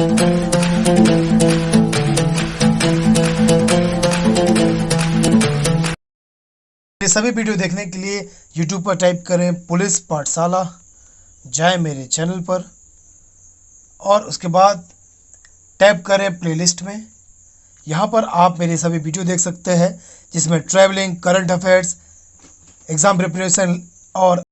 ये सभी वीडियो देखने के लिए YouTube पर टाइप करें पुलिस पाठशाला, जाएं मेरे चैनल पर और उसके बाद टैप करें प्लेलिस्ट में। यहाँ पर आप मेरे सभी वीडियो देख सकते हैं जिसमें travelling, current affairs, exam preparation और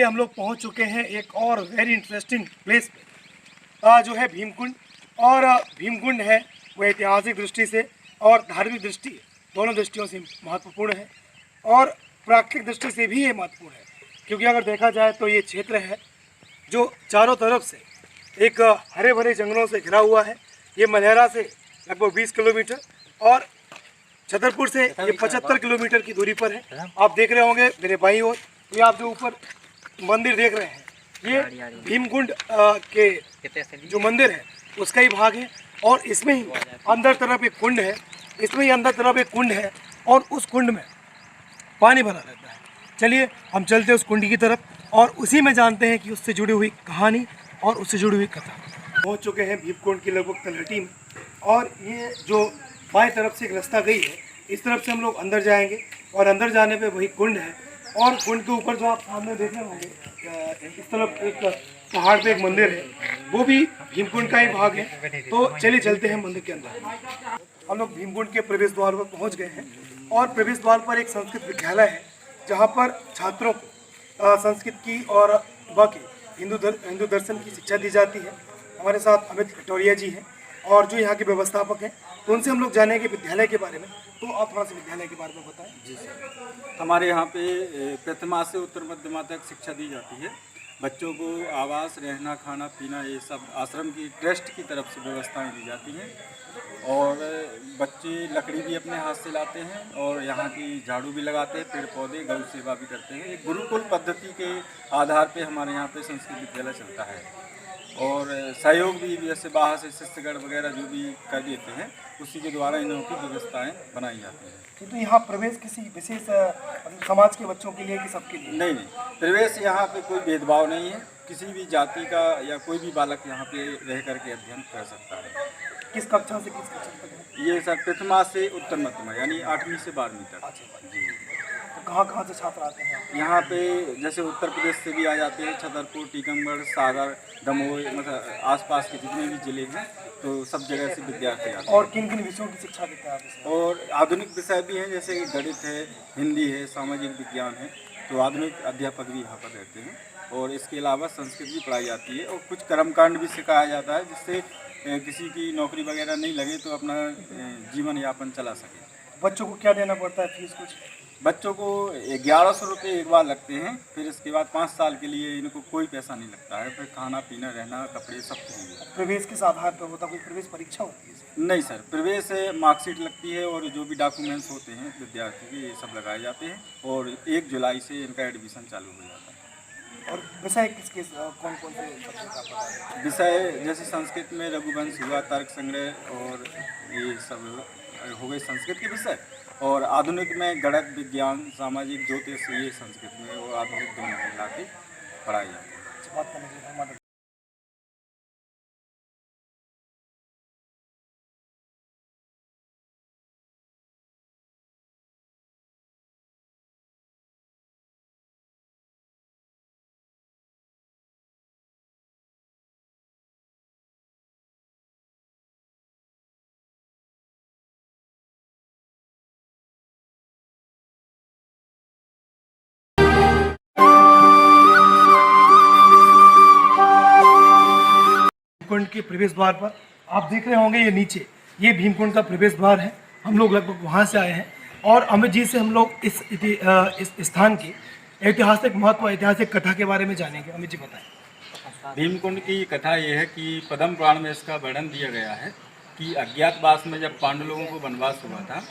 हम लोग पहुंच चुके हैं एक और वेरी इंटरेस्टिंग प्लेस पे, जो है भीमकुंड। और भीमकुंड है वो ऐतिहासिक दृष्टि से और धार्मिक दृष्टि, दोनों दृष्टियों से महत्वपूर्ण है और प्राकृतिक दृष्टि से भी ये महत्वपूर्ण है, क्योंकि अगर देखा जाए तो ये क्षेत्र है जो चारों तरफ से एक हरे भरे जंगलों से घिरा हुआ है। ये मल्हेरा से लगभग 20 किलोमीटर और छतरपुर से ये 75 किलोमीटर की दूरी पर है। आप देख रहे होंगे मेरे बाईं ओर, ये आप जो ऊपर मंदिर देख रहे हैं, ये भीमकुंड के जो मंदिर है उसका ही भाग है। और इसमें ही अंदर तरफ एक कुंड है, इसमें ही अंदर तरफ एक कुंड है और उस कुंड में पानी भरा रहता है। चलिए हम चलते हैं उस कुंड की तरफ और उसी में जानते हैं कि उससे जुड़ी हुई कहानी और उससे जुड़ी हुई कथा। पहुंच चुके हैं भीमकुंड की लगभग तलहटी में और ये जो बाएं तरफ से एक रास्ता गई है, इस तरफ से हम लोग अंदर जाएंगे और अंदर जाने पे वही कुंड है। और कुंड के ऊपर जो आप सामने देख रहे होंगे, इस तरफ एक पहाड़ पे एक मंदिर है, वो भी भीमकुंड का ही भाग है। तो चलिए चलते हैं मंदिर के अंदर। हम लोग भीमकुंड के प्रवेश द्वार पर पहुंच गए हैं और प्रवेश द्वार पर एक संस्कृत विद्यालय है जहां पर छात्रों को संस्कृत की और बाकी हिंदू दर्शन की शिक्षा दी जाती है। हमारे साथ अमित कटोरिया जी हैं और जो यहाँ के व्यवस्थापक हैं, तो उनसे हम लोग जानेंगे विद्यालय के बारे में। तो आप थोड़ा सा विद्यालय के बारे में बताएं। जी सर, हमारे यहाँ पे प्रथमा से उत्तर मध्यमा तक शिक्षा दी जाती है। बच्चों को आवास, रहना, खाना पीना, ये सब आश्रम की ट्रस्ट की तरफ से व्यवस्थाएं दी जाती हैं। और बच्चे लकड़ी भी अपने हाथ से लाते हैं और यहाँ की झाड़ू भी लगाते हैं, पेड़ पौधे, गौ सेवा भी करते हैं। एक गुरुकुल पद्धति के आधार पे हमारे यहाँ पे संस्कृत विद्यालय चलता है और सहयोग भी जैसे बाहर से शिष्यगण वगैरह जो भी कर देते हैं, उसी के द्वारा इन्हों की व्यवस्थाएं बनाई जाती हैं। तो यहाँ प्रवेश किसी विशेष समाज के बच्चों के लिए कि सबके लिए? नहीं, प्रवेश यहाँ पे कोई भेदभाव नहीं है। किसी भी जाति का या कोई भी बालक यहाँ पे रह करके अध्ययन कर सकता है। किस कक्षा से किस कक्षा तक? ये सर प्रथमा से उत्तर मध्यमा यानी 8वीं से 12वीं तक। अच्छा जी। तो कहाँ से छात्र आते हैं यहाँ पे? जैसे उत्तर प्रदेश से भी आ जाते हैं, छतरपुर, टीकमगढ़, सागर, दमोह, मतलब आसपास के जितने भी जिले हैं, तो सब जगह से विद्यार्थी आते हैं। और किन किन विषयों की शिक्षा देते हैं आप? और आधुनिक विषय भी हैं, जैसे गणित है, हिंदी है, सामाजिक विज्ञान है, तो आधुनिक अध्यापक भी यहाँ पर रहते हैं। और इसके अलावा संस्कृत भी पढ़ाई जाती है और कुछ कर्मकांड भी सिखाया जाता है, जिससे किसी की नौकरी वगैरह नहीं लगे तो अपना जीवन यापन चला सके। बच्चों को क्या देना पड़ता है फीस? कुछ बच्चों को 1100 रुपये एक बार लगते हैं, फिर इसके बाद 5 साल के लिए इनको कोई पैसा नहीं लगता है। फिर खाना पीना, रहना, कपड़े सब फ्री है। प्रवेश किस आधार पर होता है? कोई प्रवेश परीक्षा होती है? नहीं सर, प्रवेश मार्कशीट लगती है और जो भी डॉक्यूमेंट्स होते हैं विद्यार्थी के, ये सब लगाए जाते हैं और 1 जुलाई से इनका एडमिशन चालू हो जाता है। और विषय किसके कौन कौन से सब्जेक्ट आप बता रहे हैं? विषय जैसे संस्कृत में रघुवंश हुआ, तर्क संग्रह और ये सब हो गए संस्कृत के विषय। और आधुनिक में गणित, विज्ञान, सामाजिक, ज्योतिष, ये संस्कृत में और आधुनिक दोनों मिला के पढ़ाई जाती है। बात करने के लिए भीमकुंड के प्रवेश द्वार पर आप देख रहे होंगे, ये नीचे ये भीमकुंड का प्रवेश द्वार है। हम लोग लगभग वहाँ से आए हैं और अमित जी से हम लोग इस स्थान की ऐतिहासिक महत्व, ऐतिहासिक कथा के बारे में जानेंगे। अमित जी बताएं। भीमकुंड की कथा ये है कि पद्म पुराण में इसका वर्णन दिया गया है कि अज्ञातवास में जब पांडव लोगों को वनवास हुआ था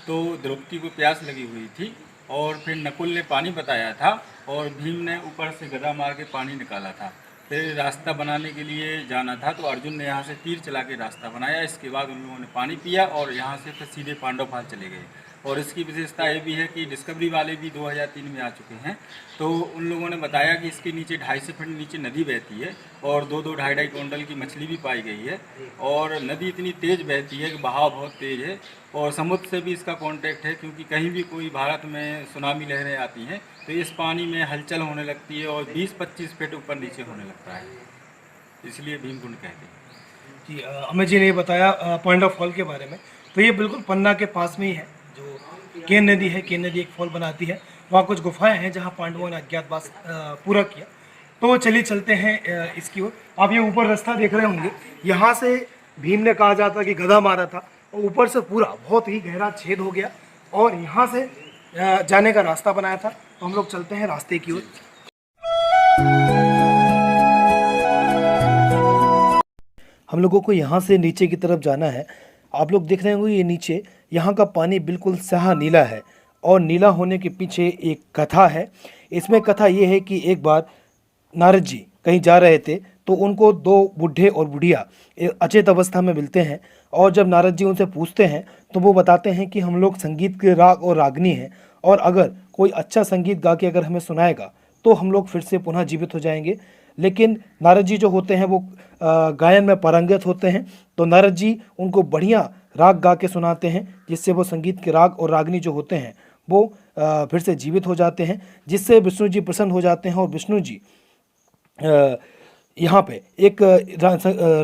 तो द्रौपदी को प्यास लगी हुई थी और फिर नकुल ने पानी बताया था और भीम ने ऊपर से गदा मार के पानी निकाला था। फिर रास्ता बनाने के लिए जाना था तो अर्जुन ने यहाँ से तीर चला के रास्ता बनाया। इसके बाद उन लोगों ने पानी पिया और यहाँ से फिर सीधे पांडव फाल चले गए। और इसकी विशेषता ये भी है कि डिस्कवरी वाले भी 2003 में आ चुके हैं, तो उन लोगों ने बताया कि इसके नीचे 250 फीट नीचे नदी बहती है और 2-2 ढाई क्विंटल की मछली भी पाई गई है। और नदी इतनी तेज़ बहती है कि बहाव बहुत तेज़ है और समुद्र से भी इसका कांटेक्ट है, क्योंकि कहीं भी कोई भारत में सुनामी लहरें आती हैं तो इस पानी में हलचल होने लगती है और 20-25 फीट ऊपर नीचे होने लगता है, इसलिए भीमकुंड कहते हैं। जी, अमित जी ने बताया पॉइंट ऑफ फॉल के बारे में। तो ये बिल्कुल पन्ना के पास में ही है, जो केन नदी है। केन नदी एक फॉल बनाती है, वहाँ कुछ गुफाएं हैं जहाँ पांडवों ने अज्ञातवास पूरा किया। तो चलिए चलते हैं इसकी ओर। आप ये ऊपर रास्ता देख रहे होंगे, यहाँ से भीम ने कहा जाता कि गदा मारा था और ऊपर से पूरा बहुत ही गहरा छेद हो गया और यहाँ से जाने का रास्ता बनाया था। तो हम लोग चलते हैं रास्ते की ओर। हम लोगों को यहाँ से नीचे की तरफ जाना है। आप लोग देख रहे होंगे ये नीचे, यहाँ का पानी बिल्कुल स्याह नीला है और नीला होने के पीछे एक कथा है। इसमें कथा ये है कि एक बार नारद जी कहीं जा रहे थे तो उनको 2 बूढ़े और बुढ़िया अचेत अवस्था में मिलते हैं और जब नारद जी उनसे पूछते हैं तो वो बताते हैं कि हम लोग संगीत के राग और रागनी हैं और अगर कोई अच्छा संगीत गा के अगर हमें सुनाएगा तो हम लोग फिर से पुनः जीवित हो जाएंगे। लेकिन नारद जी जो होते हैं वो गायन में पारंगत होते हैं, तो नारद जी उनको बढ़िया राग गा के सुनाते हैं जिससे वो संगीत के राग और रागनी जो होते हैं वो फिर से जीवित हो जाते हैं, जिससे विष्णु जी प्रसन्न हो जाते हैं। और विष्णु जी यहाँ पे एक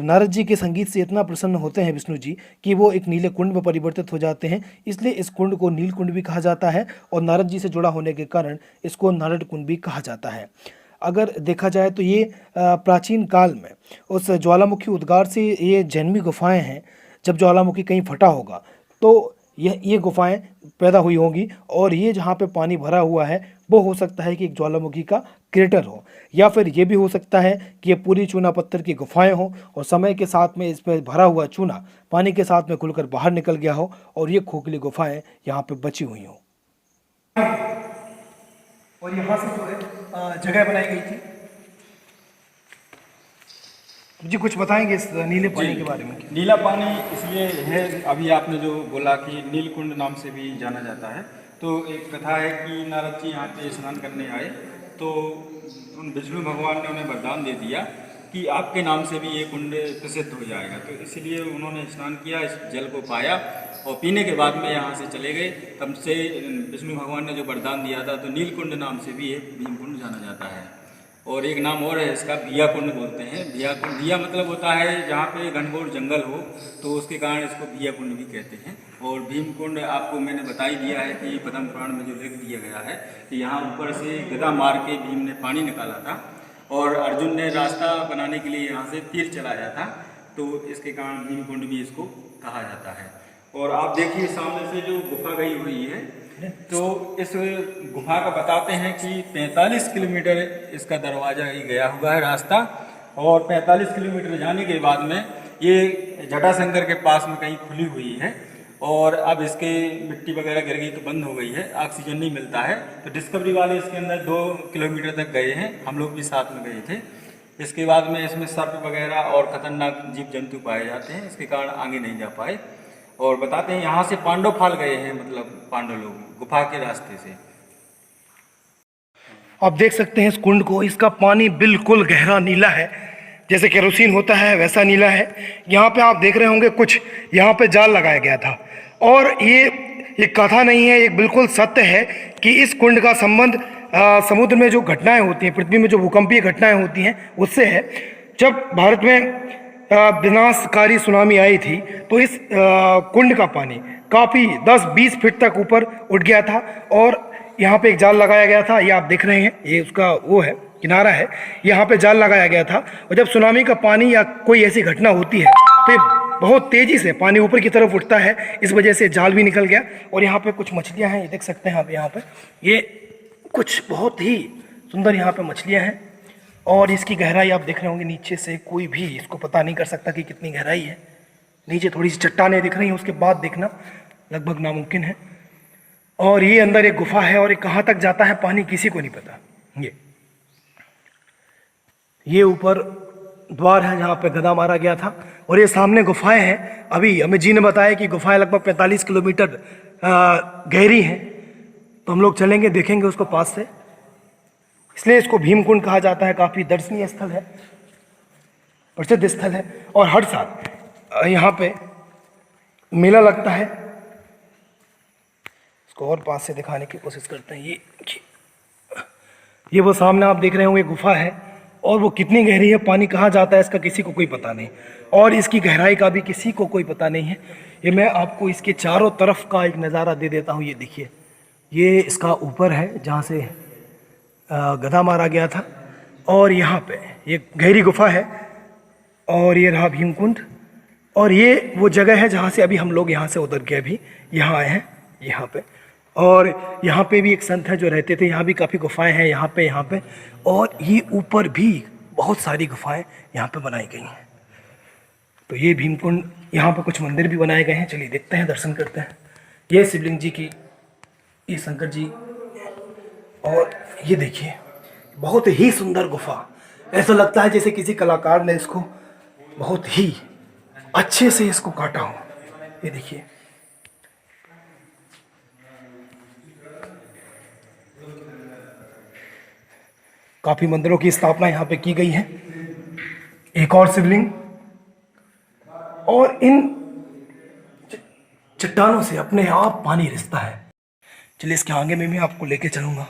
नारद जी के संगीत से इतना प्रसन्न होते हैं विष्णु जी कि वो एक नीले कुंड में परिवर्तित हो जाते हैं। इसलिए इस कुंड को नील कुंड भी कहा जाता है और नारद जी से जुड़ा होने के कारण इसको नारद कुंड भी कहा जाता है। अगर देखा जाए तो ये प्राचीन काल में उस ज्वालामुखी उद्गार से ये जैनवी गुफाएं हैं। जब ज्वालामुखी कहीं फटा होगा तो ये गुफाएं पैदा हुई होंगी और ये जहाँ पे पानी भरा हुआ है वो हो सकता है कि एक ज्वालामुखी का क्रेटर हो, या फिर ये भी हो सकता है कि ये पूरी चूना पत्थर की गुफाएं हो और समय के साथ में इस पर भरा हुआ चूना पानी के साथ में खुलकर बाहर निकल गया हो और ये खोखली गुफाएं यहाँ पे बची हुई हों। और यहाँ से जो है जगह बनाई गई थी। जी कुछ बताएंगे इस नीले पानी के बारे में? नीला पानी इसलिए है, अभी आपने जो बोला कि नीलकुंड नाम से भी जाना जाता है, तो एक कथा है कि नारद जी यहाँ पे स्नान करने आए तो उन विष्णु भगवान ने उन्हें वरदान दे दिया कि आपके नाम से भी ये कुंड प्रसिद्ध हो जाएगा। तो इसीलिए उन्होंने स्नान किया, इस जल को पाया और पीने के बाद में यहाँ से चले गए। तब से विष्णु भगवान ने जो वरदान दिया था, तो नीलकुंड नाम से भी ये भीमकुंड जाना जाता है। और एक नाम और है इसका, भिया कुंड बोलते हैं। भिया कुंड, भिया मतलब होता है जहाँ पे घनघोर जंगल हो, तो उसके कारण इसको भिया कुंड भी कहते हैं। और भीमकुंड आपको मैंने बता ही दिया है कि पद्म पुराण में जो लिख दिया गया है कि यहाँ ऊपर से गदा मार के भीम ने पानी निकाला था और अर्जुन ने रास्ता बनाने के लिए यहाँ से तीर चलाया था, तो इसके कारण भीमकुंड भी इसको कहा जाता है। और आप देखिए सामने से जो गुफा गई हुई है, तो इस गुफा का बताते हैं कि 45 किलोमीटर इसका दरवाज़ा ही गया हुआ है रास्ता, और 45 किलोमीटर जाने के बाद में ये जटाशंकर के पास में कहीं खुली हुई है और अब इसके मिट्टी वगैरह गिर गई तो बंद हो गई है, ऑक्सीजन नहीं मिलता है। तो डिस्कवरी वाले इसके अंदर 2 किलोमीटर तक गए हैं, हम लोग भी साथ में गए थे। इसके बाद में इसमें सर्प वगैरह और खतरनाक जीव जंतु पाए जाते हैं, इसके कारण आगे नहीं जा पाए। और बताते हैं यहाँ से पांडव फाल गए हैं, मतलब पांडव लोग गुफा के रास्ते से। आप देख सकते हैं इस कुंड को, इसका पानी बिल्कुल गहरा नीला है, जैसे केरोसिन होता है वैसा नीला है। यहाँ पे आप देख रहे होंगे कुछ यहाँ पे जाल लगाया गया था, और ये कथा नहीं है, एक बिल्कुल सत्य है कि इस कुंड का संबंध समुद्र में जो घटनाएं होती हैं, पृथ्वी में जो भूकंपीय घटनाएं होती हैं उससे है। जब भारत में विनाशकारी सुनामी आई थी तो इस कुंड का पानी काफ़ी 10-20 फीट तक ऊपर उठ गया था और यहाँ पे एक जाल लगाया गया था। ये आप देख रहे हैं, ये उसका वो है किनारा है, यहाँ पे जाल लगाया गया था। और जब सुनामी का पानी या कोई ऐसी घटना होती है तो बहुत तेज़ी से पानी ऊपर की तरफ उठता है, इस वजह से जाल भी निकल गया। और यहाँ पे कुछ मछलियाँ हैं, ये देख सकते हैं आप यहाँ पे, ये कुछ बहुत ही सुंदर यहाँ पे मछलियाँ हैं। और इसकी गहराई आप देख रहे होंगे, नीचे से कोई भी इसको पता नहीं कर सकता कि कितनी गहराई है। नीचे थोड़ी सी चट्टानें दिख रही हैं, उसके बाद देखना लगभग नामुमकिन है। और ये अंदर एक गुफा है, और ये कहाँ तक जाता है पानी किसी को नहीं पता। ये ऊपर द्वार है जहाँ पे गधा मारा गया था, और ये सामने गुफाएं हैं। अभी हमें जी ने बताया कि गुफाएं लगभग 45 किलोमीटर गहरी हैं, तो हम लोग चलेंगे, देखेंगे उसको पास से। इसलिए इसको भीमकुंड कहा जाता है। काफ़ी दर्शनीय स्थल है, प्रसिद्ध स्थल है, और हर साल यहाँ पे मेला लगता है। इसको और पास से दिखाने की कोशिश करते हैं। ये वो सामने आप देख रहे होंगे गुफा है, और वो कितनी गहरी है, पानी कहाँ जाता है इसका किसी को कोई पता नहीं, और इसकी गहराई का भी किसी को कोई पता नहीं है। ये मैं आपको इसके चारों तरफ का एक नज़ारा दे देता हूँ। ये देखिए, ये इसका ऊपर है जहाँ से गधा मारा गया था, और यहाँ पे ये गहरी गुफा है, और ये रहा भीमकुंड। और ये वो जगह है जहाँ से अभी हम लोग यहाँ से उतर के अभी यहाँ आए हैं, यहाँ पे। और यहाँ पे भी एक संत है जो रहते थे, यहाँ भी काफ़ी गुफाएं हैं यहाँ पे। और ये ऊपर भी बहुत सारी गुफाएं यहाँ पे बनाई गई हैं। तो ये भीमकुंड, यहाँ पे कुछ मंदिर भी बनाए गए हैं। चलिए देखते हैं, दर्शन करते हैं। ये शिवलिंग जी की, ये शंकर जी, और ये देखिए बहुत ही सुंदर गुफा। ऐसा लगता है जैसे किसी कलाकार ने इसको बहुत ही अच्छे से इसको काटा हो। ये देखिए, काफी मंदिरों की स्थापना यहाँ पे की गई है। एक और शिवलिंग, और इन चट्टानों से अपने आप पानी रिसता है। चलिए इसके आगे में भी आपको लेके चलूंगा।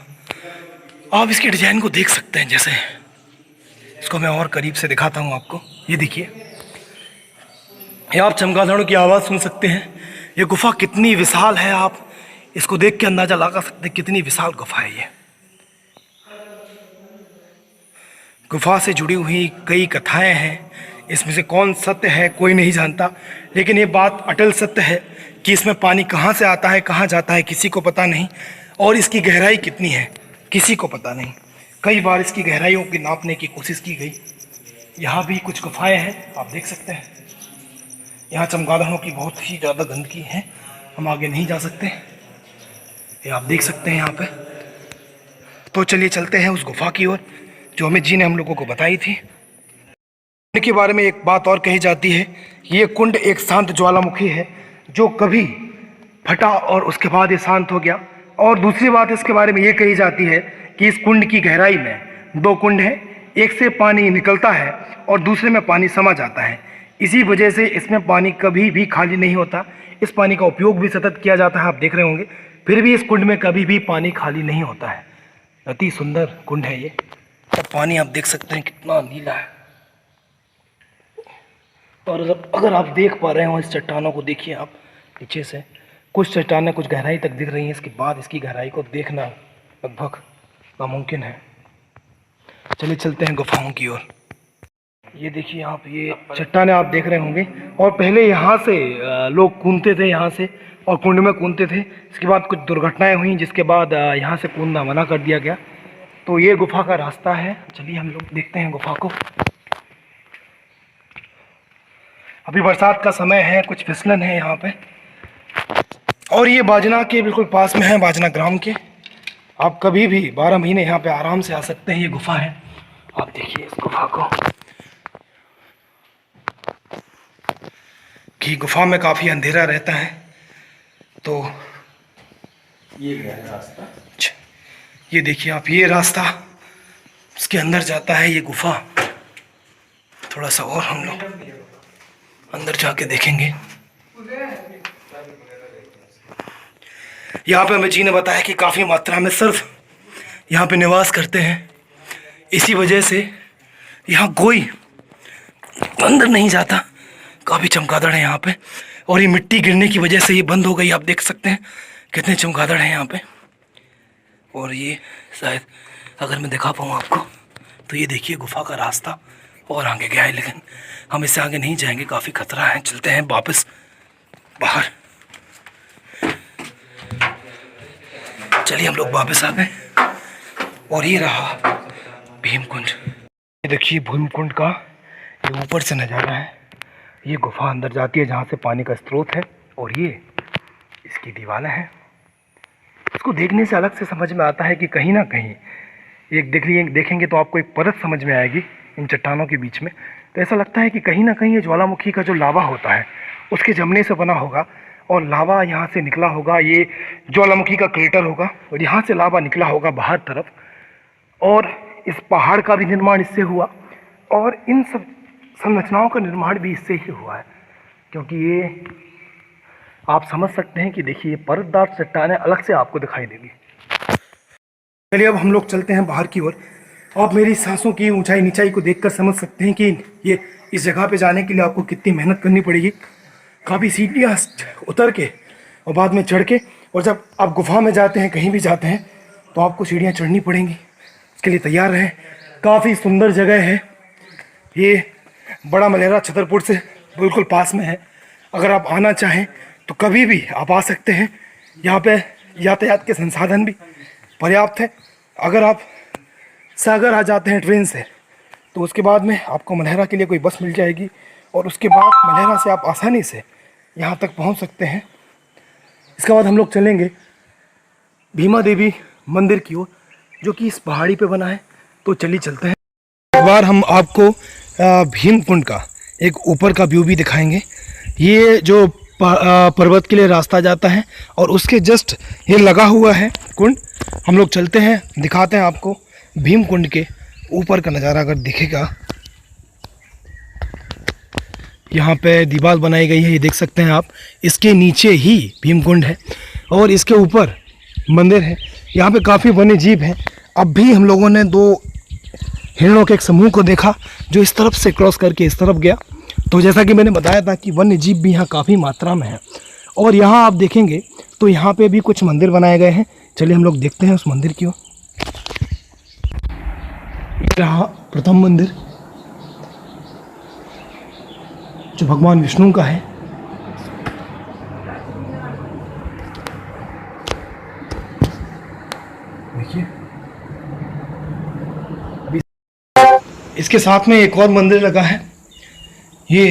आप इसके डिजाइन को देख सकते हैं, जैसे इसको मैं और करीब से दिखाता हूँ आपको। ये देखिए, ये आप चमगादड़ों की आवाज़ सुन सकते हैं। ये गुफा कितनी विशाल है, आप इसको देख के अंदाजा लगा सकते हैं कितनी विशाल गुफा है ये। गुफा से जुड़ी हुई कई कथाएं हैं, इसमें से कौन सत्य है कोई नहीं जानता, लेकिन ये बात अटल सत्य है कि इसमें पानी कहाँ से आता है, कहाँ जाता है, किसी को पता नहीं। और इसकी गहराई कितनी है किसी को पता नहीं। कई बार इसकी गहराइयों की नापने की कोशिश की गई। यहाँ भी कुछ गुफाएं हैं, आप देख सकते हैं। यहाँ चमगादड़ों की बहुत ही ज़्यादा गंदगी है, हम आगे नहीं जा सकते, ये आप देख सकते हैं यहाँ पे। तो चलिए चलते हैं उस गुफा की ओर जो अमित जी ने हम लोगों को बताई थी। कुंड के बारे में एक बात और कही जाती है, ये कुंड एक शांत ज्वालामुखी है जो कभी फटा और उसके बाद ये शांत हो गया। और दूसरी बात इसके बारे में ये कही जाती है कि इस कुंड की गहराई में 2 कुंड हैं, एक से पानी निकलता है और दूसरे में पानी समा जाता है। इसी वजह से इसमें पानी कभी भी खाली नहीं होता। इस पानी का उपयोग भी सतत किया जाता है, आप देख रहे होंगे। फिर भी इस कुंड में कभी भी पानी खाली नहीं होता है। अति सुंदर कुंड है ये। और पानी आप देख सकते हैं कितना नीला है। और अगर आप देख पा रहे हो इस चट्टानों को, देखिए आप नीचे से कुछ चट्टानें कुछ गहराई तक दिख रही हैं। इसके बाद इसकी गहराई को देखना लगभग नामुमकिन है। चलिए चलते हैं गुफाओं की ओर। ये देखिए आप, ये चट्टानें आप देख रहे होंगे। और पहले यहाँ से लोग कूदते थे, यहाँ से, और कुंड में कूदते थे। इसके बाद कुछ दुर्घटनाएं हुई, जिसके बाद यहाँ से कूदना मना कर दिया गया। तो ये गुफा का रास्ता है। चलिए हम लोग देखते हैं गुफा को। अभी बरसात का समय है, कुछ फिसलन है यहाँ पे। और ये बाजना के बिल्कुल पास में है, बाजना ग्राम के। आप कभी भी 12 महीने यहाँ पे आराम से आ सकते हैं। ये गुफा है, आप देखिए इस गुफा को। कि गुफा में काफ़ी अंधेरा रहता है। तो ये है रास्ता। ये देखिए आप, ये रास्ता उसके अंदर जाता है, ये गुफा। थोड़ा सा और हम लोग अंदर जाके देखेंगे। यहाँ पे हमें जी ने बताया कि काफ़ी मात्रा में सर्फ यहाँ पे निवास करते हैं। इसी वजह से यहाँ कोई अंदर नहीं जाता। काफ़ी चमगादड़ है यहाँ पे। और ये मिट्टी गिरने की वजह से ये बंद हो गई। आप देख सकते हैं कितने चमगादड़ हैं यहाँ पे। और ये शायद अगर मैं दिखा पाऊँ आपको, तो ये देखिए गुफा का रास्ता। और आगे गया है, लेकिन हम इससे आगे नहीं जाएंगे, काफ़ी खतरा है। चलते हैं वापस बाहर। चलिए हम लोग वापस आ गए और ये रहा भीमकुंड। ये देखिए भीमकुंड का ये ऊपर से नज़ारा है। ये गुफा अंदर जाती है जहाँ से पानी का स्रोत है, और ये इसकी दीवारें हैं। इसको देखने से अलग से समझ में आता है कि कहीं ना कहीं एक देखेंगे तो आपको एक परत समझ में आएगी इन चट्टानों के बीच में। तो ऐसा लगता है कि कहीं ना कहीं ये ज्वालामुखी का जो लावा होता है उसके जमने से बना होगा, और लावा यहाँ से निकला होगा। ये ज्वालामुखी का क्रेटर होगा और यहाँ से लावा निकला होगा बाहर तरफ, और इस पहाड़ का भी निर्माण इससे हुआ, और इन सब संरचनाओं का निर्माण भी इससे ही हुआ है। क्योंकि ये आप समझ सकते हैं कि देखिए परतदार चट्टानें अलग से आपको दिखाई देंगी। चलिए अब हम लोग चलते हैं बाहर की ओर। आप मेरी सांसों की ऊंचाई नीचाई को देखकर समझ सकते हैं कि ये इस जगह पे जाने के लिए आपको कितनी मेहनत करनी पड़ेगी। काफ़ी सीढ़ियाँ उतर के और बाद में चढ़ के, और जब आप गुफा में जाते हैं, कहीं भी जाते हैं, तो आपको सीढ़ियाँ चढ़नी पड़ेंगी। इसके लिए तैयार रहें। काफ़ी सुंदर जगह है ये। बड़ा मलेरा छतरपुर से बिल्कुल पास में है। अगर आप आना चाहें तो कभी भी आप आ सकते हैं। यहाँ पे यातायात के संसाधन भी पर्याप्त है। अगर आप सागर आ जाते हैं ट्रेन से, तो उसके बाद में आपको मल्हेरा के लिए कोई बस मिल जाएगी, और उसके बाद मल्हेरा से आप आसानी से यहाँ तक पहुँच सकते हैं। इसके बाद हम लोग चलेंगे भीमा देवी मंदिर की ओर, जो कि इस पहाड़ी पे बना है। तो चलिए चलते हैं। एक बार हम आपको भीमकुंड का एक ऊपर का व्यू भी दिखाएंगे। ये जो पर्वत के लिए रास्ता जाता है, और उसके जस्ट ये लगा हुआ है कुंड। हम लोग चलते हैं, दिखाते हैं आपको भीमकुंड के ऊपर का नज़ारा। अगर दिखेगा, यहाँ पे दीवार बनाई गई है, ये देख सकते हैं आप। इसके नीचे ही भीमकुंड है और इसके ऊपर मंदिर है। यहाँ पे काफ़ी वन्य जीव हैं। अब भी हम लोगों ने 2 हिरणों के एक समूह को देखा जो इस तरफ से क्रॉस करके इस तरफ गया। तो जैसा कि मैंने बताया था कि वन्य जीव भी यहाँ काफ़ी मात्रा में है। और यहाँ आप देखेंगे तो यहाँ पे भी कुछ मंदिर बनाए गए हैं। चलिए हम लोग देखते हैं उस मंदिर की ओर। रहा प्रथम मंदिर जो भगवान विष्णु का है। देखिए, अभी इसके साथ में एक और मंदिर लगा है। ये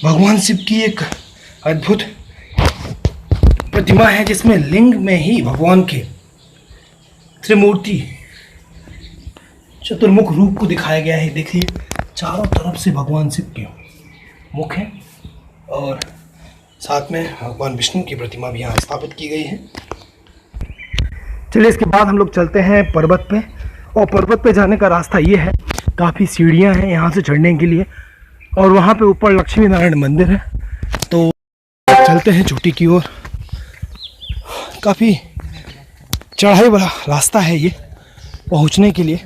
भगवान शिव की एक अद्भुत प्रतिमा है, जिसमें लिंग में ही भगवान के त्रिमूर्ति चतुर्मुख रूप को दिखाया गया है। देखिए, चारों तरफ से भगवान शिव के मुख हैं, और साथ में भगवान विष्णु की प्रतिमा भी यहाँ स्थापित की गई है। चलिए इसके बाद हम लोग चलते हैं पर्वत पे, और पर्वत पे जाने का रास्ता ये है। काफ़ी सीढ़ियाँ हैं यहाँ से चढ़ने के लिए, और वहाँ पे ऊपर लक्ष्मी नारायण मंदिर है। तो चलते हैं चोटी की ओर। काफ़ी चढ़ाई वाला रास्ता है ये पहुँचने के लिए।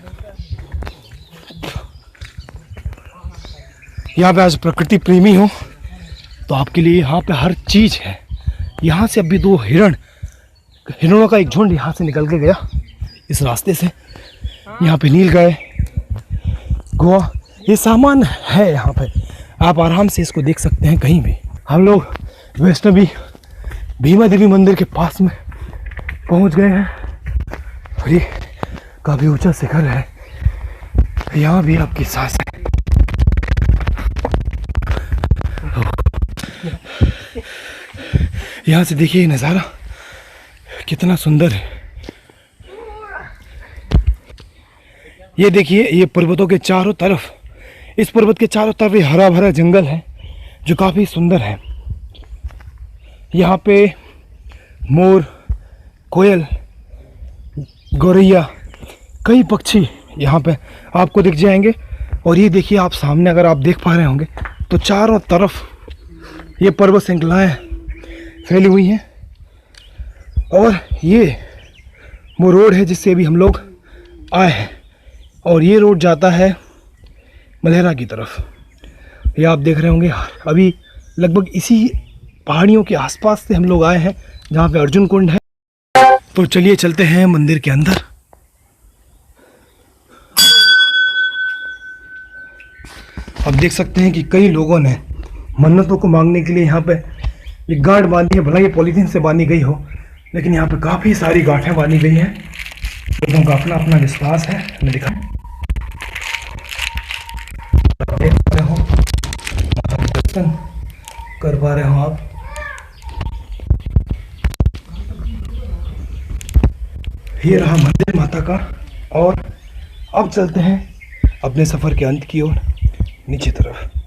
यहाँ पे आज प्रकृति प्रेमी हो तो आपके लिए यहाँ पे हर चीज़ है। यहाँ से अभी 2 हिरणों का एक झुंड यहाँ से निकल के गया इस रास्ते से। यहाँ पे नीलगाय, गोवा, ये सामान है यहाँ पे। आप आराम से इसको देख सकते हैं कहीं भी। हम लोग वैष्णवी भीमा देवी मंदिर के पास में पहुँच गए हैं, और ये काफ़ी ऊंचा शिखर है। यहाँ भी आपकी सांस है। यहाँ से देखिए नज़ारा कितना सुंदर है। ये देखिए, ये पर्वतों के चारों तरफ, इस पर्वत के चारों तरफ ये हरा भरा जंगल है जो काफ़ी सुंदर है। यहाँ पे मोर, कोयल, गौरैया, कई पक्षी यहाँ पे आपको दिख जाएंगे। और ये देखिए, आप सामने अगर आप देख पा रहे होंगे तो चारों तरफ ये पर्वत श्रृंखलाएँ फैली हुई हैं। और ये वो रोड है जिससे अभी हम लोग आए हैं, और ये रोड जाता है मल्हेरा की तरफ। ये आप देख रहे होंगे। अभी लगभग इसी पहाड़ियों के आसपास से हम लोग आए हैं जहाँ पे अर्जुन कुंड है। तो चलिए चलते हैं मंदिर के अंदर। आप देख सकते हैं कि कई लोगों ने मन्नतों को मांगने के लिए यहाँ पे ये गांठ बांधी है। भला ये पॉलीथीन से बांधी गई हो, लेकिन यहाँ पे काफ़ी सारी गांठें बांधी गई हैं। लोगों का अपना अपना विश्वास है। मैं दिखा देख पा रहे हो, माता का दर्शन कर पा रहे हो आप। ये रहा मंदिर माता का। और अब चलते हैं अपने सफ़र के अंत की ओर, नीचे तरफ।